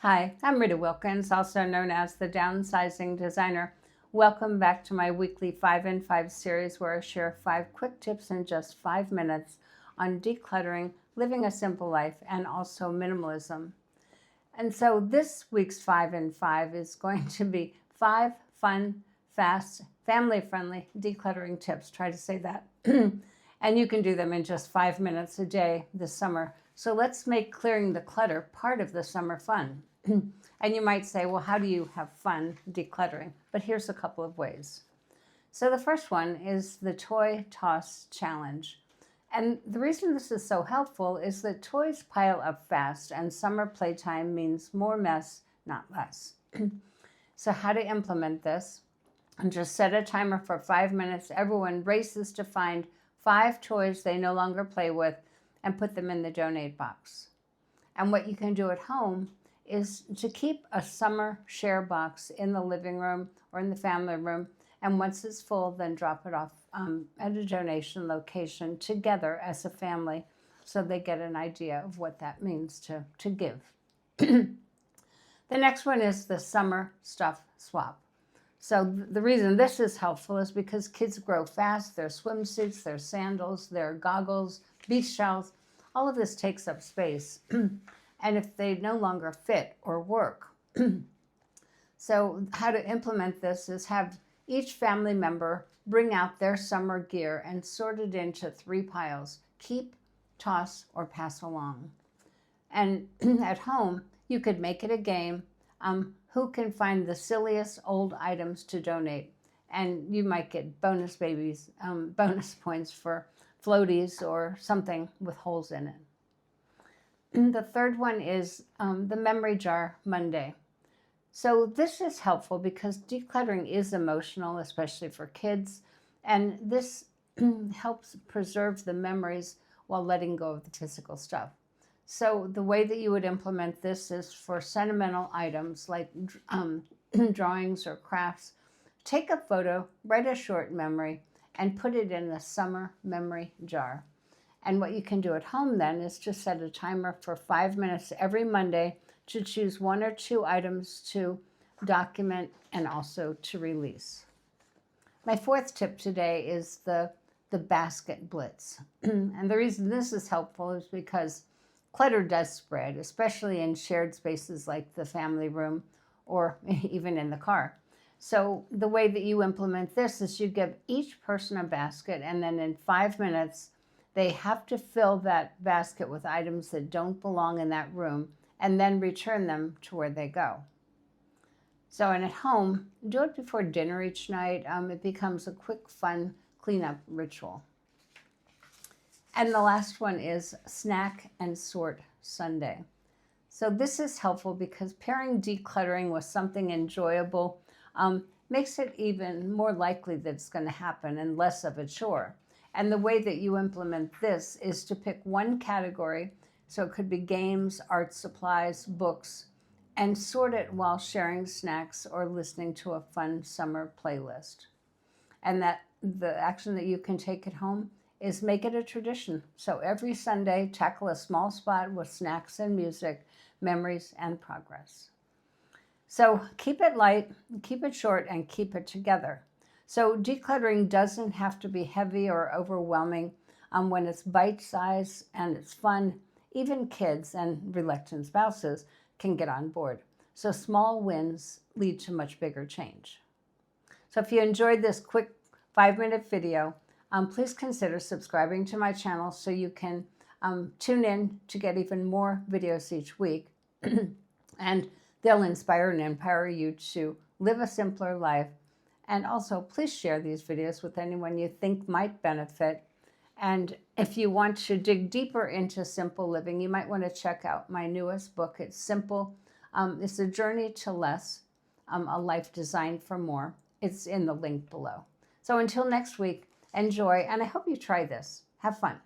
Hi, I'm Rita Wilkins, also known as the Downsizing Designer. Welcome back to my weekly 5 in 5 series where I share 5 quick tips in just 5 minutes on decluttering, living a simple life, and also minimalism. And so this week's 5 in 5 is going to be 5 fun, fast, family-friendly decluttering tips. Try to say that. And you can do them in just 5 minutes a day this summer. So let's make clearing the clutter part of the summer fun. And you might say, well, how do you have fun decluttering? But here's a couple of ways. So the first one is the toy toss challenge. And the reason this is so helpful is that toys pile up fast and summer playtime means more mess, not less. So how to implement this? And just set a timer for 5 minutes. Everyone races to find 5 toys they no longer play with and put them in the donate box. And what you can do at home is to keep a summer share box in the living room or in the family room. And once it's full, then drop it off at a donation location together as a family so they get an idea of what that means to give. The next one is the summer stuff swap. So the reason this is helpful is because kids grow fast. Their swimsuits, their sandals, their goggles, beach towels, all of this takes up space. And if they no longer fit or work. So how to implement this is have each family member bring out their summer gear and sort it into 3 piles. Keep, toss, or pass along. And at home, you could make it a game. Who can find the silliest old items to donate? And you might get bonus points for floaties or something with holes in it. The third one is the Memory Jar Monday. So this is helpful because decluttering is emotional, especially for kids, and this helps preserve the memories while letting go of the physical stuff. So the way that you would implement this is for sentimental items like drawings or crafts. Take a photo, write a short memory, and put it in the summer memory jar. And what you can do at home then is just set a timer for 5 minutes every Monday to choose 1 or 2 items to document and also to release. My fourth tip today is the basket Blitz. And the reason this is helpful is because clutter does spread, especially in shared spaces like the family room or even in the car. So the way that you implement this is you give each person a basket, and then in 5 minutes, they have to fill that basket with items that don't belong in that room and then return them to where they go. So, and at home, do it before dinner each night. It becomes a quick, fun cleanup ritual. And the last one is Snack and Sort Sunday. So this is helpful because pairing decluttering with something enjoyable makes it even more likely that it's going to happen and less of a chore. And the way that you implement this is to pick one category, so it could be games, art supplies, books, and sort it while sharing snacks or listening to a fun summer playlist. And that the action that you can take at home is make it a tradition. So every Sunday, tackle a small spot with snacks and music, memories, and progress. So keep it light, keep it short, and keep it together. So decluttering doesn't have to be heavy or overwhelming. When it's bite-sized and it's fun, even kids and reluctant spouses can get on board. So small wins lead to much bigger change. So if you enjoyed this quick 5-minute video, please consider subscribing to my channel so you can tune in to get even more videos each week. And they'll inspire and empower you to live a simpler life. And also, please share these videos with anyone you think might benefit. And if you want to dig deeper into simple living, you might want to check out my newest book. It's simple. It's a journey to less, a life designed for more. It's in the link below. So until next week, enjoy, and I hope you try this. Have fun.